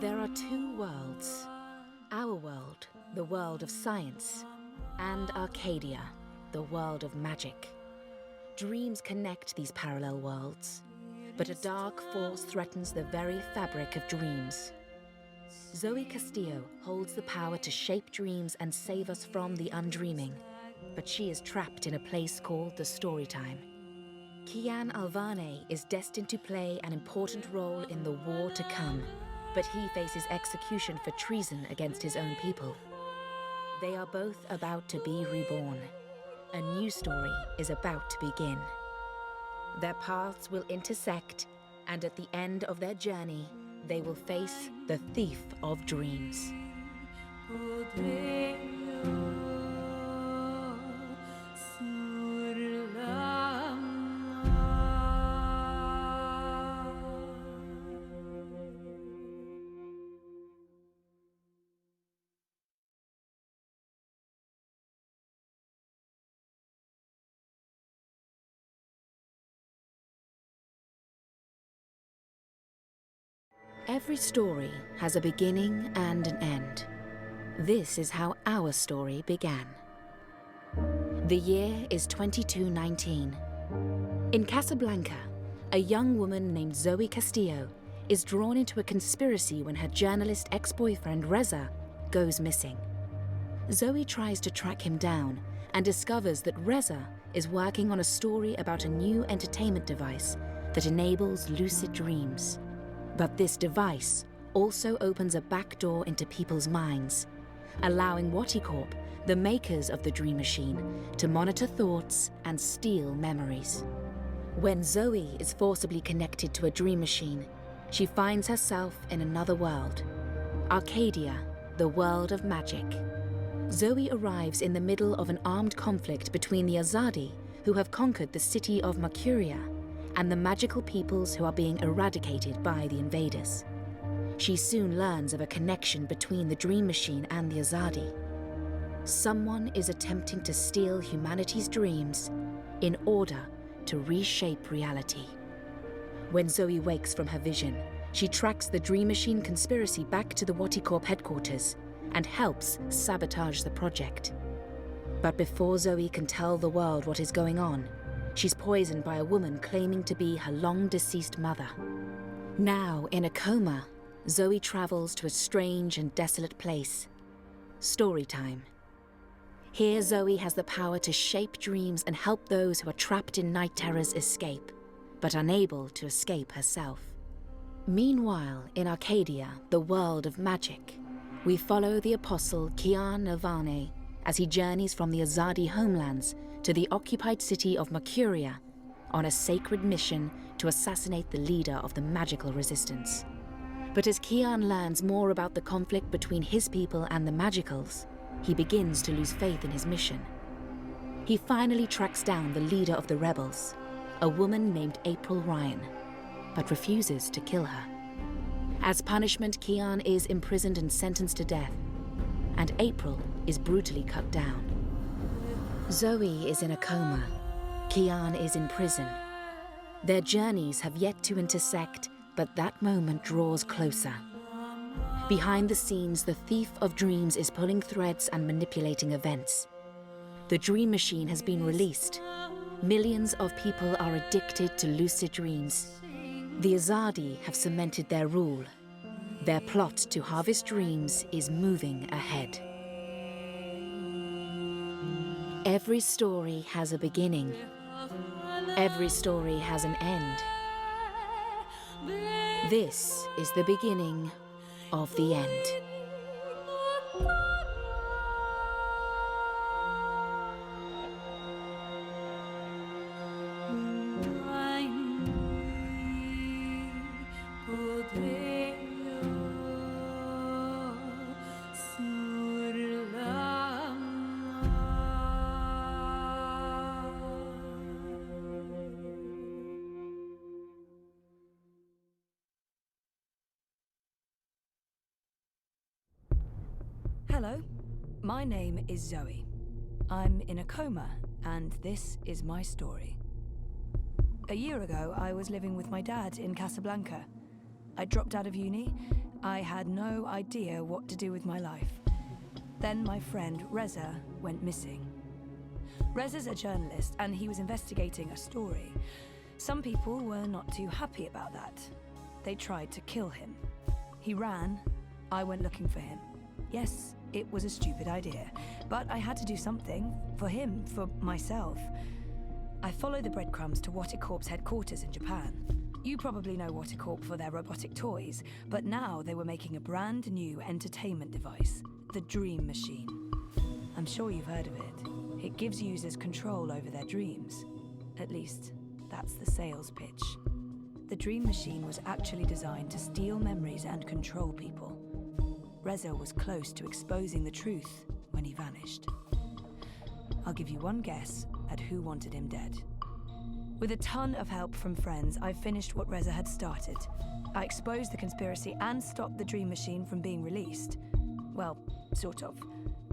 There are two worlds. Our world, the world of science, and Arcadia, the world of magic. Dreams connect these parallel worlds, but a dark force threatens the very fabric of dreams. Zoe Castillo holds the power to shape dreams and save us from the undreaming, but she is trapped in a place called the Storytime. Kian Alvane is destined to play an important role in the war to come, but he faces execution for treason against his own people. They are both about to be reborn. A new story is about to begin. Their paths will intersect, and at the end of their journey, they will face the thief of dreams. Every story has a beginning and an end. This is how our story began. The year is 2219. In Casablanca, a young woman named Zoe Castillo is drawn into a conspiracy when her journalist ex-boyfriend Reza goes missing. Zoe tries to track him down and discovers that Reza is working on a story about a new entertainment device that enables lucid dreams. But this device also opens a back door into people's minds, allowing Waticorp, the makers of the Dream Machine, to monitor thoughts and steal memories. When Zoe is forcibly connected to a Dream Machine, she finds herself in another world, Arcadia, the world of magic. Zoe arrives in the middle of an armed conflict between the Azadi, who have conquered the city of Mercuria, and the magical peoples who are being eradicated by the invaders. She soon learns of a connection between the Dream Machine and the Azadi. Someone is attempting to steal humanity's dreams in order to reshape reality. When Zoe wakes from her vision, she tracks the Dream Machine conspiracy back to the Waticorp headquarters and helps sabotage the project. But before Zoe can tell the world what is going on, she's poisoned by a woman claiming to be her long-deceased mother. Now, in a coma, Zoe travels to a strange and desolate place, Storytime. Here, Zoe has the power to shape dreams and help those who are trapped in night terrors escape, but unable to escape herself. Meanwhile, in Arcadia, the world of magic, we follow the apostle Kian Alvane as he journeys from the Azadi homelands to the occupied city of Mercuria on a sacred mission to assassinate the leader of the magical resistance. But as Kian learns more about the conflict between his people and the magicals, he begins to lose faith in his mission. He finally tracks down the leader of the rebels, a woman named April Ryan, but refuses to kill her. As punishment, Kian is imprisoned and sentenced to death, and April is brutally cut down. Zoe is in a coma. Kian is in prison. Their journeys have yet to intersect, but that moment draws closer. Behind the scenes, the thief of dreams is pulling threads and manipulating events. The Dream Machine has been released. Millions of people are addicted to lucid dreams. The Azadi have cemented their rule. Their plot to harvest dreams is moving ahead. Every story has a beginning. Every story has an end. This is the beginning of the end. Hello, my name is Zoe. I'm in a coma, and this is my story. A year ago, I was living with my dad in Casablanca. I dropped out of uni, I had no idea what to do with my life. Then my friend Reza went missing. Reza's a journalist, and he was investigating a story. Some people were not too happy about that. They tried to kill him. He ran. I went looking for him. Yes, it was a stupid idea, but I had to do something for him, for myself. I followed the breadcrumbs to Waticorp's headquarters in Japan. You probably know Waticorp for their robotic toys, but now they were making a brand new entertainment device, the Dream Machine. I'm sure you've heard of it. It gives users control over their dreams. At least, that's the sales pitch. The Dream Machine was actually designed to steal memories and control people. Reza was close to exposing the truth when he vanished. I'll give you one guess at who wanted him dead. With a ton of help from friends, I finished what Reza had started. I exposed the conspiracy and stopped the Dream Machine from being released. Well, sort of.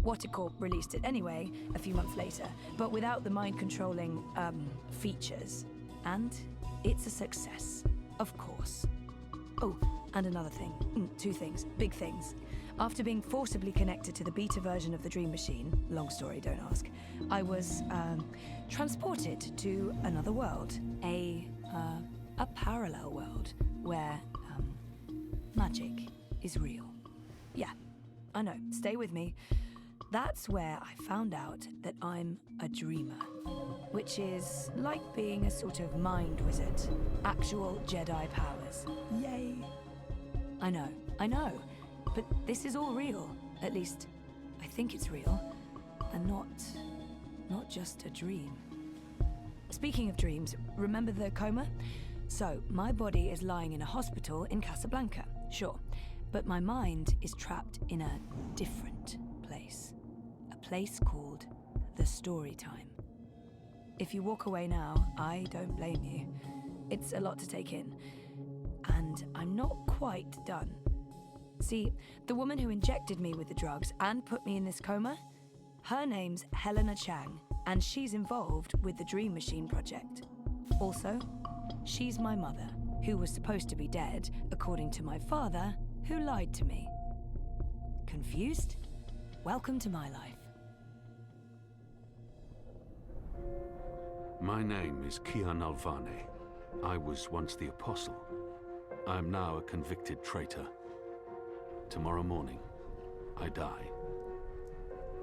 Waticorp released it anyway, a few months later, but without the mind-controlling, features. And it's a success, of course. Oh, and another thing. Two things. Big things. After being forcibly connected to the beta version of the Dream Machine, long story, don't ask, I was, transported to another world. A parallel world where, magic is real. Yeah, I know. Stay with me. That's where I found out that I'm a dreamer, which is like being a sort of mind wizard. Actual Jedi powers. Yay! I know, but this is all real. At least, I think it's real, and not just a dream. Speaking of dreams, remember the coma? So, my body is lying in a hospital in Casablanca, sure, but my mind is trapped in a different place. A place called the Storytime. If you walk away now, I don't blame you. It's a lot to take in. And I'm not quite done. See, the woman who injected me with the drugs and put me in this coma, her name's Helena Chang, and she's involved with the Dream Machine project. Also, she's my mother, who was supposed to be dead, according to my father, who lied to me. Confused? Welcome to my life. My name is Kian Alvane. I was once the Apostle. I am now a convicted traitor. Tomorrow morning, I die.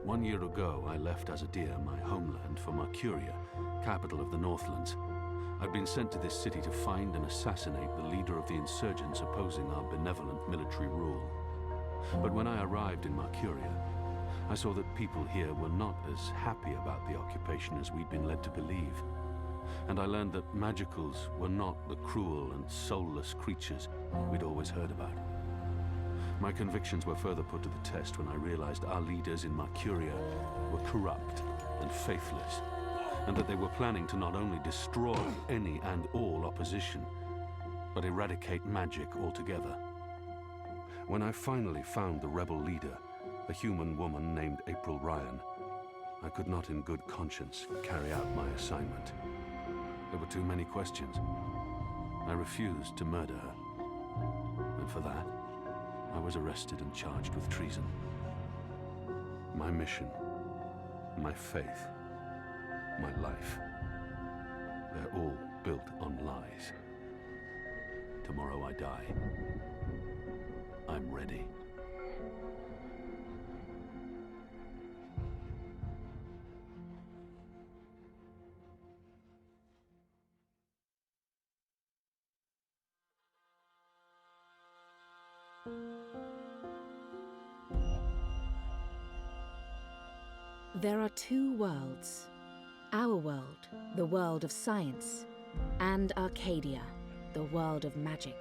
1 year ago, I left Azadir, my homeland, for Mercuria, capital of the Northlands. I'd been sent to this city to find and assassinate the leader of the insurgents opposing our benevolent military rule. But when I arrived in Mercuria, I saw that people here were not as happy about the occupation as we'd been led to believe. And I learned that magicals were not the cruel and soulless creatures we'd always heard about. My convictions were further put to the test when I realized our leaders in Mercuria were corrupt and faithless, and that they were planning to not only destroy any and all opposition, but eradicate magic altogether. When I finally found the rebel leader, a human woman named April Ryan, I could not in good conscience carry out my assignment. There were too many questions. I refused to murder her, and for that, I was arrested and charged with treason. My mission, my faith, my life, they're all built on lies. Tomorrow I die. I'm ready. There are two worlds. Our world, the world of science, and Arcadia, the world of magic.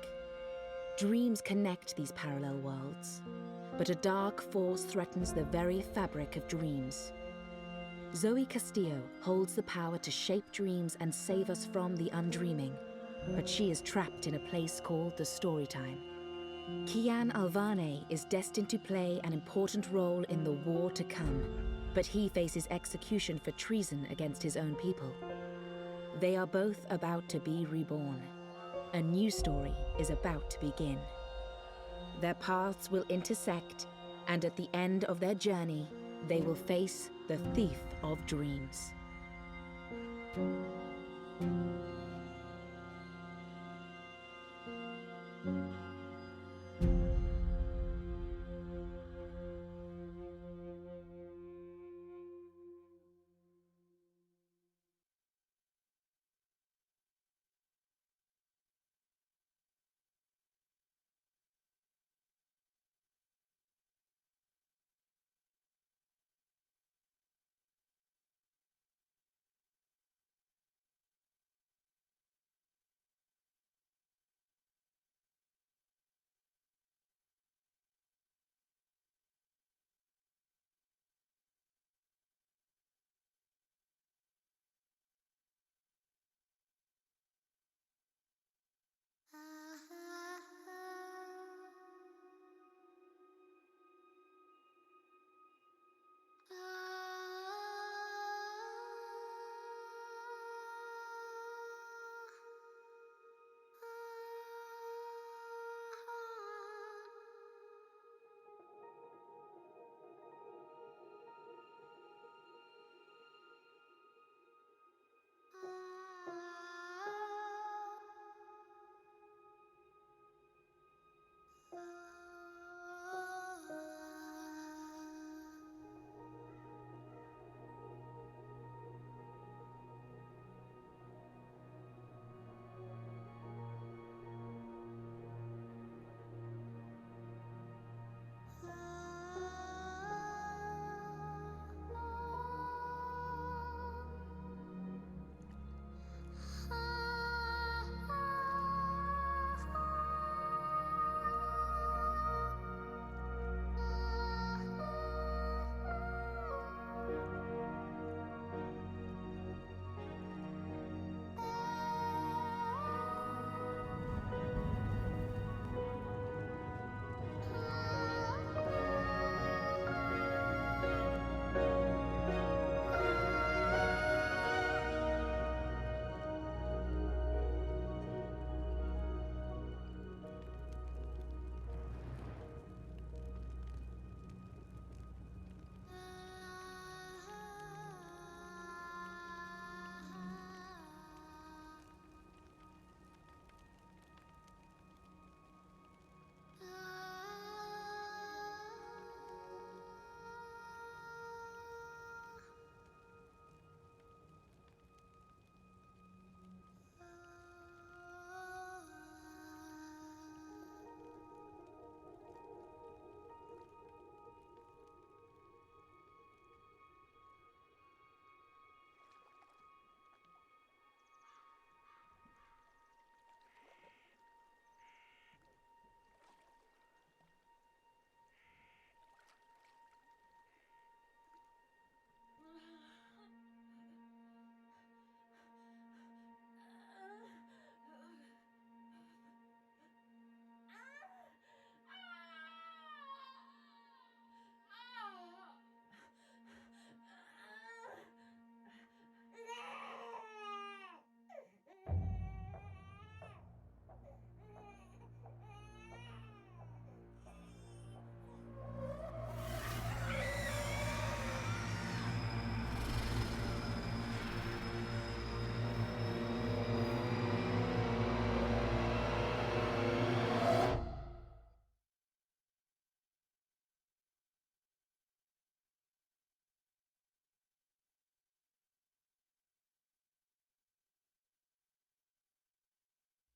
Dreams connect these parallel worlds, but a dark force threatens the very fabric of dreams. Zoe Castillo holds the power to shape dreams and save us from the undreaming, but she is trapped in a place called the Storytime. Kian Alvane is destined to play an important role in the war to come, but he faces execution for treason against his own people. They are both about to be reborn. A new story is about to begin. Their paths will intersect, and at the end of their journey, they will face the thief of dreams.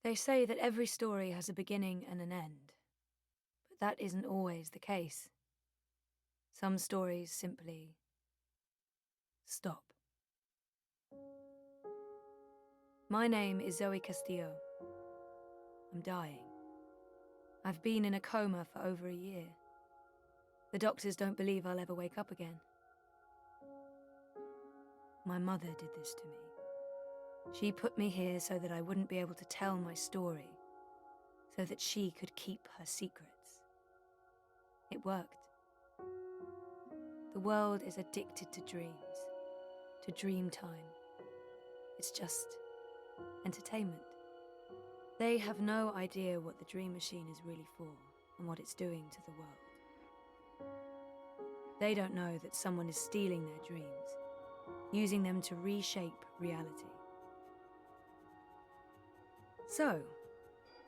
They say that every story has a beginning and an end, but that isn't always the case. Some stories simply stop. My name is Zoe Castillo. I'm dying. I've been in a coma for over a year. The doctors don't believe I'll ever wake up again. My mother did this to me. She put me here so that I wouldn't be able to tell my story, so that she could keep her secrets. It worked. The world is addicted to dreams, to dream time. It's just entertainment. They have no idea what the dream machine is really for. and what it's doing to the world. They don't know that someone is stealing their dreams, using them to reshape reality. So,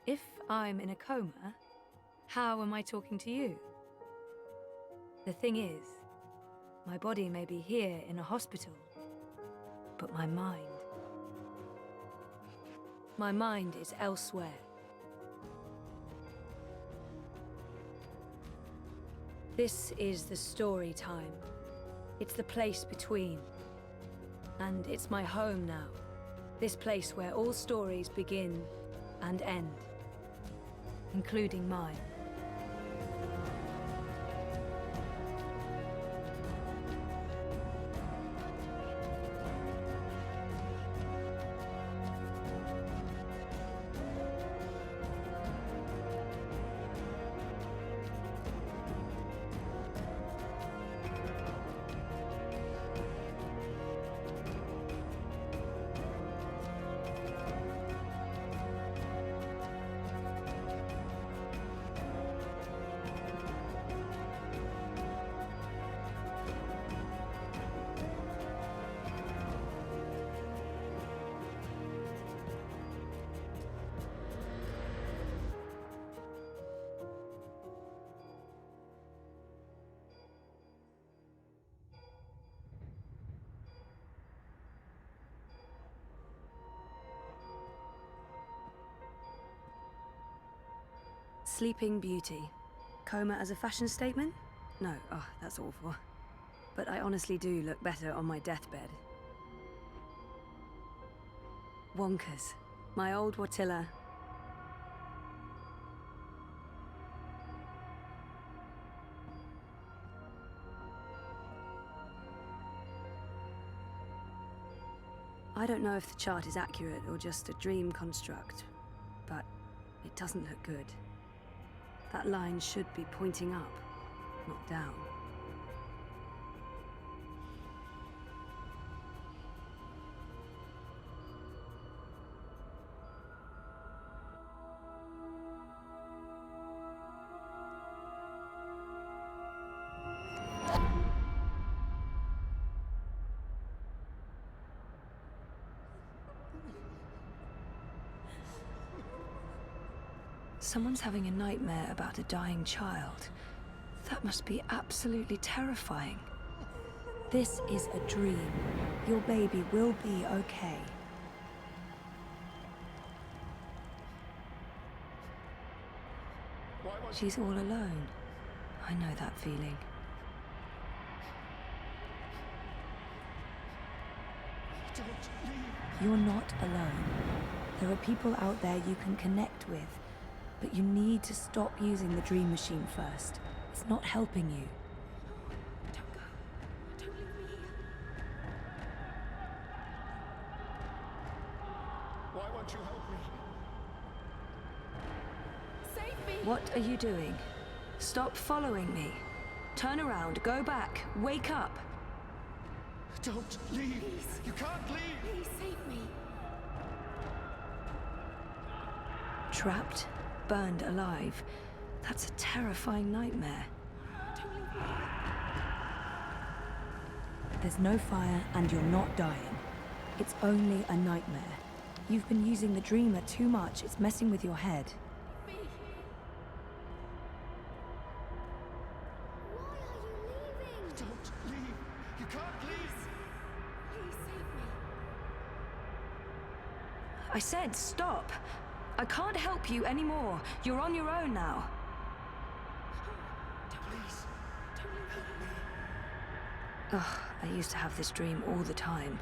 if I'm in a coma, how am I talking to you? The thing is, my body may be here in a hospital, but my mind is elsewhere. This is the story time. It's the place between. And it's my home now. This place where all stories begin and end, including mine. Sleeping Beauty. Coma as a fashion statement? No, oh, that's awful. But I honestly do look better on my deathbed. Wonkers. My old Watilla. I don't know if the chart is accurate or just a dream construct, but it doesn't look good. That line should be pointing up, not down. Someone's having a nightmare about a dying child. That must be absolutely terrifying. This is a dream. Your baby will be okay. She's all alone. I know that feeling. You're not alone. There are people out there you can connect with. But you need to stop using the dream machine first. It's not helping you. Don't go. Don't leave me here. Why won't you help me? Save me! What are you doing? Stop following me. Turn around, go back, wake up. Don't leave! Please. You can't leave! Please save me. Trapped, burned alive. That's a terrifying nightmare. Don't leave me. There's no fire and you're not dying. It's only a nightmare. You've been using the dreamer too much. It's messing with your head. Me. Why are you leaving? Don't leave! You can't leave! Please save me. I said stop. I can't help you anymore. You're on your own now. Please, help me. Ugh, I used to have this dream all the time.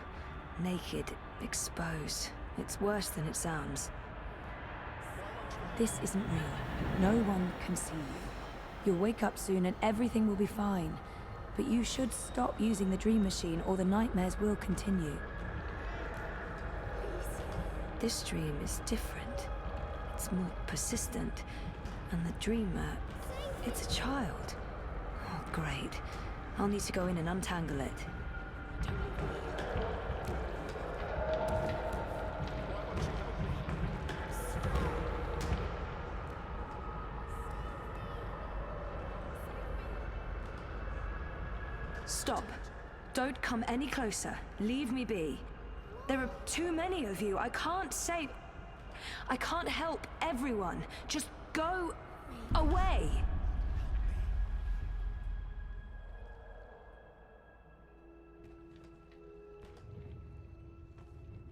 Naked, exposed. It's worse than it sounds. This isn't real. No one can see you. You'll wake up soon and everything will be fine. But you should stop using the dream machine or the nightmares will continue. This dream is different. It's more persistent. And the dreamer, it's a child. Oh, great. I'll need to go in and untangle it. Stop. Don't come any closer. Leave me be. There are too many of you. I can't save... I can't help everyone. Just go away.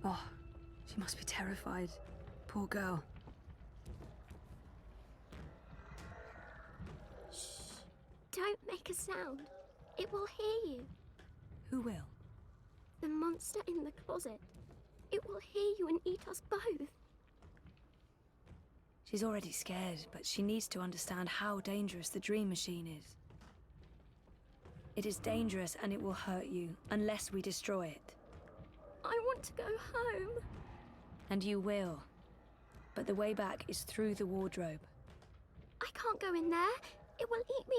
Oh, she must be terrified. Poor girl. Shh. Don't make a sound. It will hear you. Who will? The monster in the closet. It will hear you and eat us both. She's already scared, but she needs to understand how dangerous the dream machine is. It is dangerous and it will hurt you unless we destroy it. I want to go home. And you will. But the way back is through the wardrobe. I can't go in there. It will eat me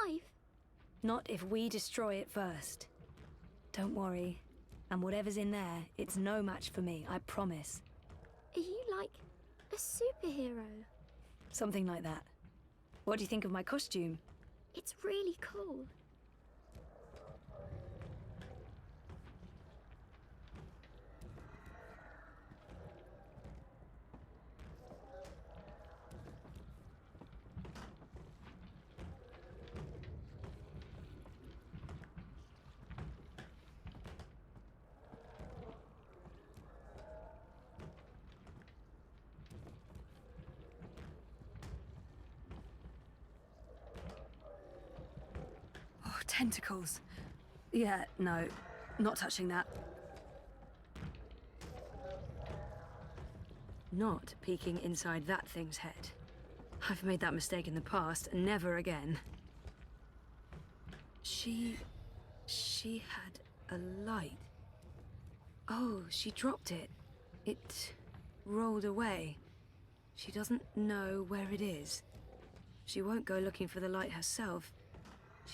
alive. Not if we destroy it first. Don't worry. And whatever's in there, it's no match for me, I promise. Are you like a superhero? Something like that. What do you think of my costume? It's really cool. Oh, tentacles. Yeah, no, not touching that. Not peeking inside that thing's head. I've made that mistake in the past, and never again. She had a light. Oh, she dropped it. It rolled away. She doesn't know where it is. She won't go looking for the light herself.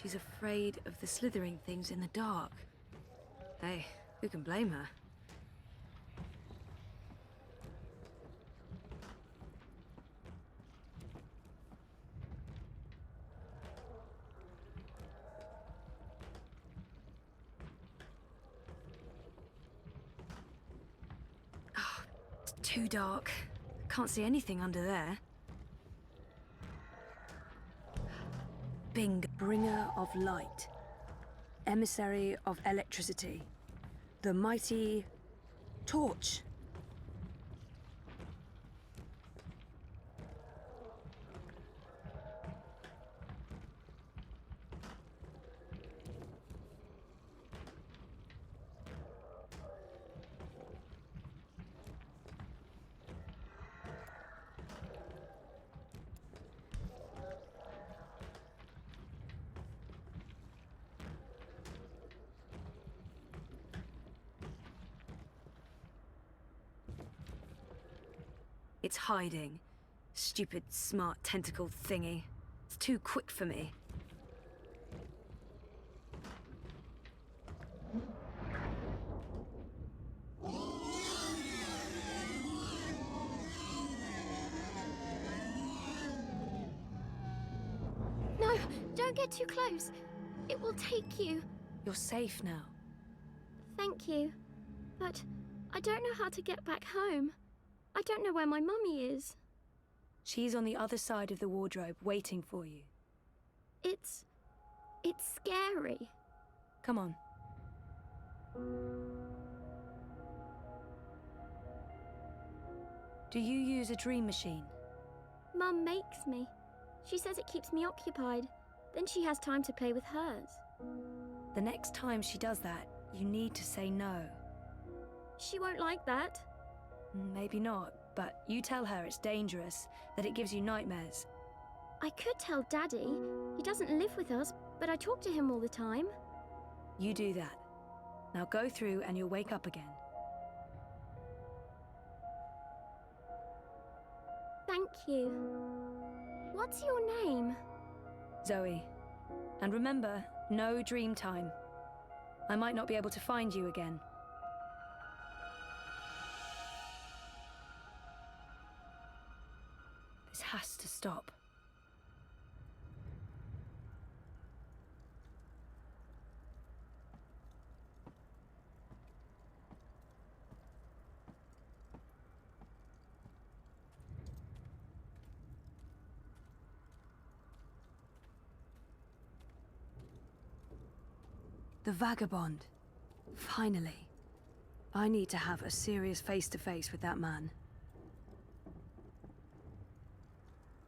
She's afraid of the slithering things in the dark. Hey, who can blame her? Oh, it's too dark. Can't see anything under there. Bing, bringer of light, emissary of electricity, the mighty torch. It's hiding. Stupid, smart tentacle thingy. It's too quick for me. No, don't get too close. It will take you. You're safe now. Thank you. But I don't know how to get back home. I don't know where my mummy is. She's on the other side of the wardrobe, waiting for you. It's scary. Come on. Do you use a dream machine? Mum makes me. She says it keeps me occupied. Then she has time to play with hers. The next time she does that, you need to say no. She won't like that. Maybe not, but you tell her it's dangerous, that it gives you nightmares. I could tell Daddy. He doesn't live with us, but I talk to him all the time. You do that. Now go through and you'll wake up again. Thank you. What's your name? Zoe. And remember, no dream time. I might not be able to find you again. This has to stop. The vagabond. Finally. I need to have a serious face-to-face with that man.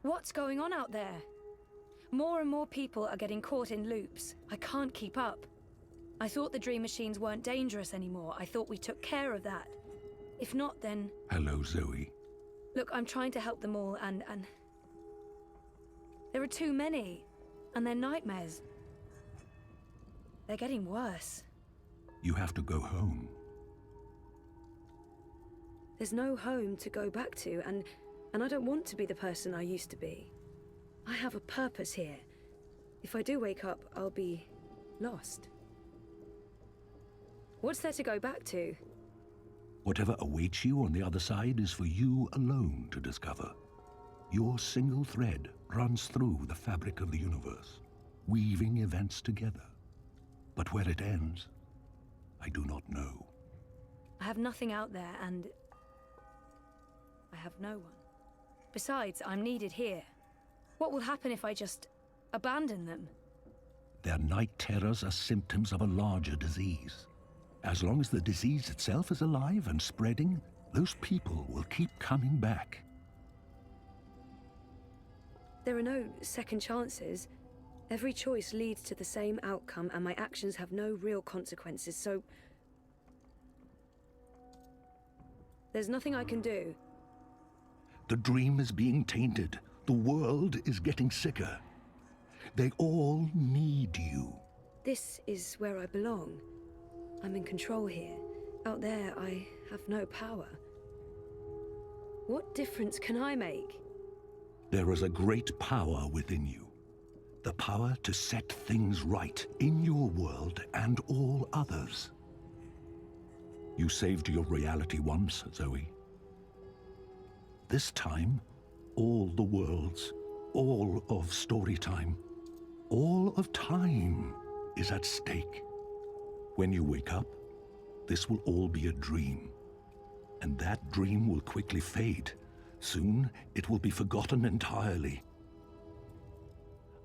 What's going on out there? More and more people are getting caught in loops. I can't keep up. I thought the dream machines weren't dangerous anymore. I thought we took care of that. If not, then... Hello, Zoe. Look, I'm trying to help them all, and... There are too many. And they're nightmares. They're getting worse. You have to go home. There's no home to go back to, and I don't want to be the person I used to be. I have a purpose here. If I do wake up, I'll be lost. What's there to go back to? Whatever awaits you on the other side is for you alone to discover. Your single thread runs through the fabric of the universe, weaving events together. But where it ends, I do not know. I have nothing out there, and I have no one. Besides, I'm needed here. What will happen if I just abandon them? Their night terrors are symptoms of a larger disease. As long as the disease itself is alive and spreading, those people will keep coming back. There are no second chances. Every choice leads to the same outcome, and my actions have no real consequences, so... There's nothing I can do. The dream is being tainted. The world is getting sicker. They all need you. This is where I belong. I'm in control here. Out there, I have no power. What difference can I make? There is a great power within you. The power to set things right in your world and all others. You saved your reality once, Zoe. This time, all the worlds, all of Storytime, all of time is at stake. When you wake up, this will all be a dream. And that dream will quickly fade. Soon, it will be forgotten entirely.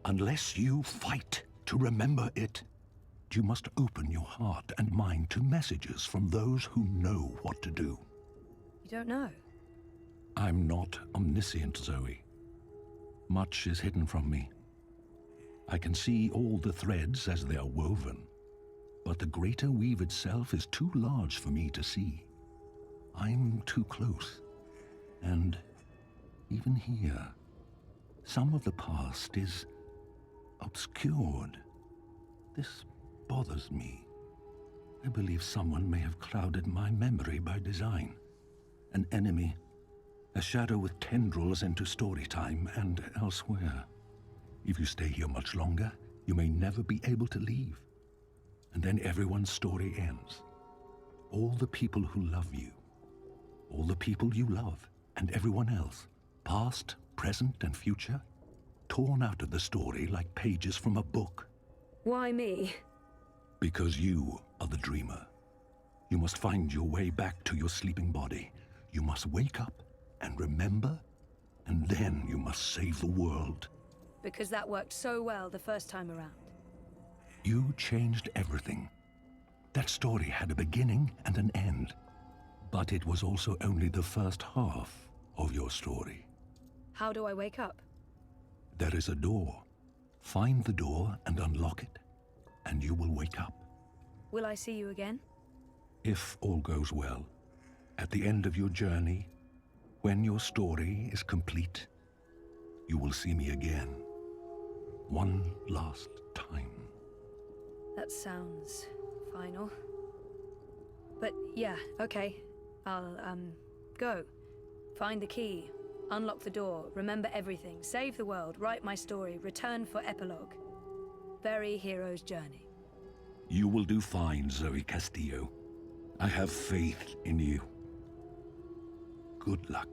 Unless you fight to remember it, you must open your heart and mind to messages from those who know what to do. You don't know? I'm not omniscient, Zoe. Much is hidden from me. I can see all the threads as they are woven, but the greater weave itself is too large for me to see. I'm too close, and even here, some of the past is obscured. This bothers me. I believe someone may have clouded my memory by design. An enemy, a shadow with tendrils into Storytime and elsewhere. If you stay here much longer, you may never be able to leave. And then everyone's story ends. All the people who love you, all the people you love, and everyone else, past, present, and future, torn out of the story like pages from a book. Why me? Because you are the dreamer. You must find your way back to your sleeping body. You must wake up and remember, and then you must save the world. Because that worked so well the first time around. You changed everything. That story had a beginning and an end. But it was also only the first half of your story. How do I wake up? There is a door. Find the door and unlock it, and you will wake up. Will I see you again? If all goes well, at the end of your journey, when your story is complete, you will see me again. One last time. That sounds final. But yeah, okay. I'll, go. Find the key. Unlock the door. Remember everything. Save the world. Write my story. Return for epilogue. Bury hero's journey. You will do fine, Zoe Castillo. I have faith in you. Good luck.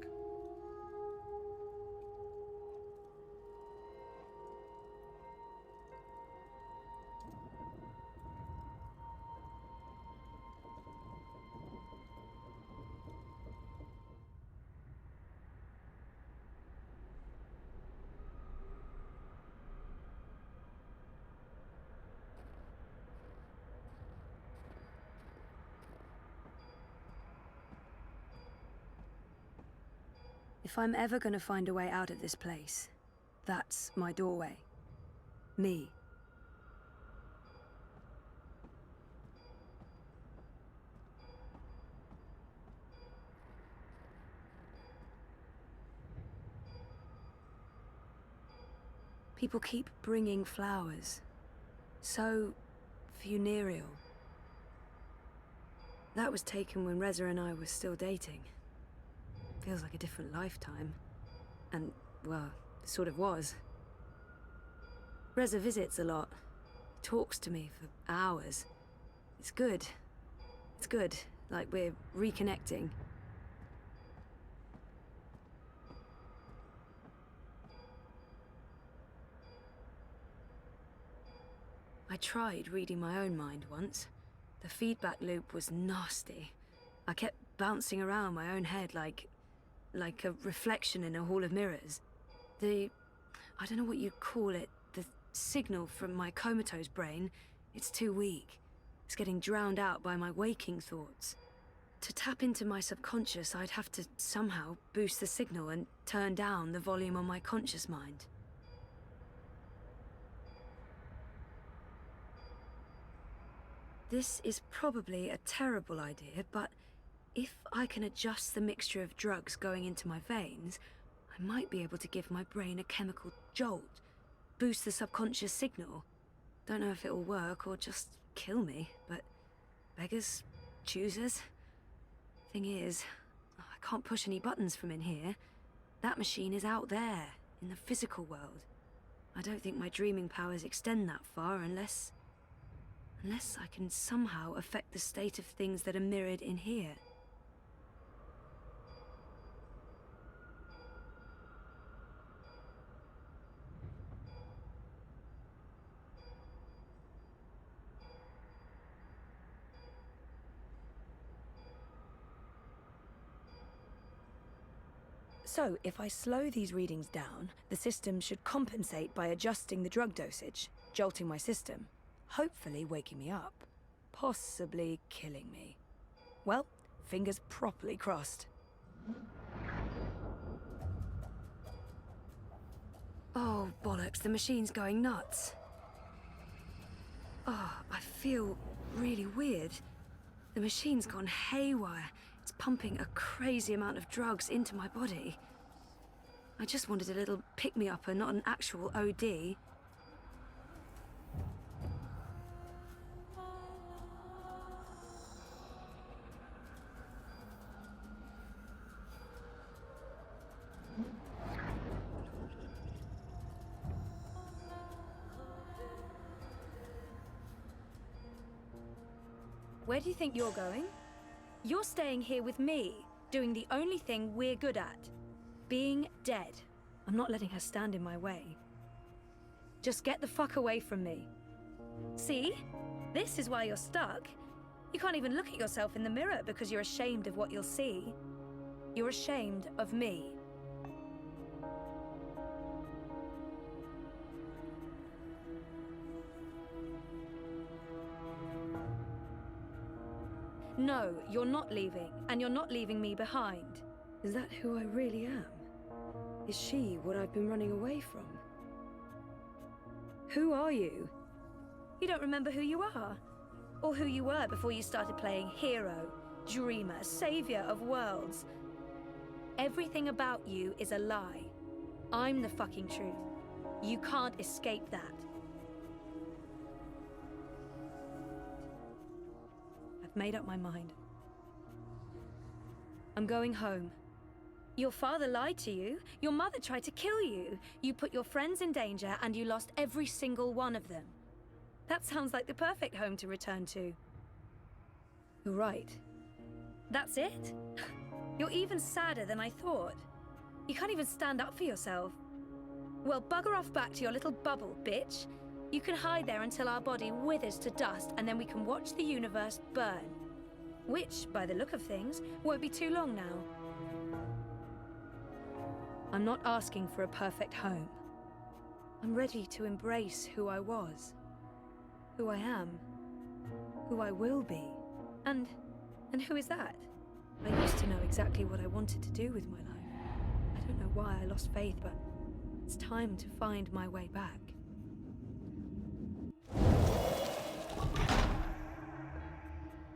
If I'm ever gonna find a way out of this place, that's my doorway. Me. People keep bringing flowers. So funereal. That was taken when Reza and I were still dating. Feels like a different lifetime. And, well, it sort of was. Reza visits a lot. Talks to me for hours. It's good. It's good. Like we're reconnecting. I tried reading my own mind once. The feedback loop was nasty. I kept bouncing around my own head like a reflection in a hall of mirrors. I don't know what you'd call it, the signal from my comatose brain, it's too weak. It's getting drowned out by my waking thoughts. To tap into my subconscious, I'd have to somehow boost the signal and turn down the volume on my conscious mind. This is probably a terrible idea, but if I can adjust the mixture of drugs going into my veins, I might be able to give my brain a chemical jolt, boost the subconscious signal. Don't know if it'll work or just kill me, but beggars, choosers. Thing is, I can't push any buttons from in here. That machine is out there, in the physical world. I don't think my dreaming powers extend that far unless I can somehow affect the state of things that are mirrored in here. So, if I slow these readings down, the system should compensate by adjusting the drug dosage, jolting my system, hopefully waking me up, possibly killing me. Well, fingers properly crossed. Oh, bollocks, the machine's going nuts. Oh, I feel really weird. The machine's gone haywire. It's pumping a crazy amount of drugs into my body. I just wanted a little pick-me-up and not an actual OD. Where do you think you're going? You're staying here with me, doing the only thing we're good at. Being dead. I'm not letting her stand in my way. Just get the fuck away from me. See? This is why you're stuck. You can't even look at yourself in the mirror because you're ashamed of what you'll see. You're ashamed of me. No, you're not leaving, and you're not leaving me behind. Is that who I really am? Is she what I've been running away from? Who are you? You don't remember who you are? Or who you were before you started playing hero, dreamer, savior of worlds? Everything about you is a lie. I'm the fucking truth. You can't escape that. I've made up my mind. I'm going home. Your father lied to you. Your mother tried to kill you. You put your friends in danger and you lost every single one of them. That sounds like the perfect home to return to. You're right. That's it? You're even sadder than I thought. You can't even stand up for yourself. Well, bugger off back to your little bubble, bitch. You can hide there until our body withers to dust and then we can watch the universe burn. Which, by the look of things, won't be too long now. I'm not asking for a perfect home. I'm ready to embrace who I was, who I am, who I will be. And who is that? I used to know exactly what I wanted to do with my life. I why I lost faith, but it's time to find my way back.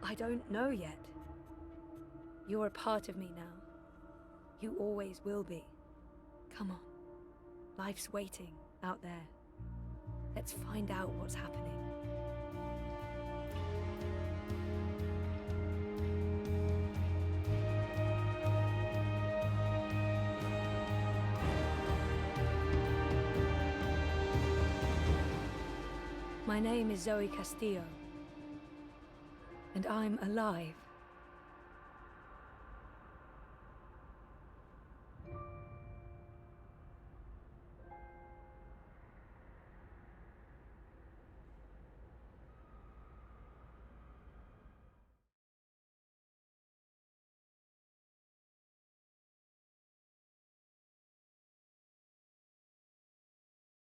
I don't know yet. You're a part of me now. You always will be. Come on. Life's waiting out there. Let's find out what's happening. My name is Zoe Castillo, and I'm alive.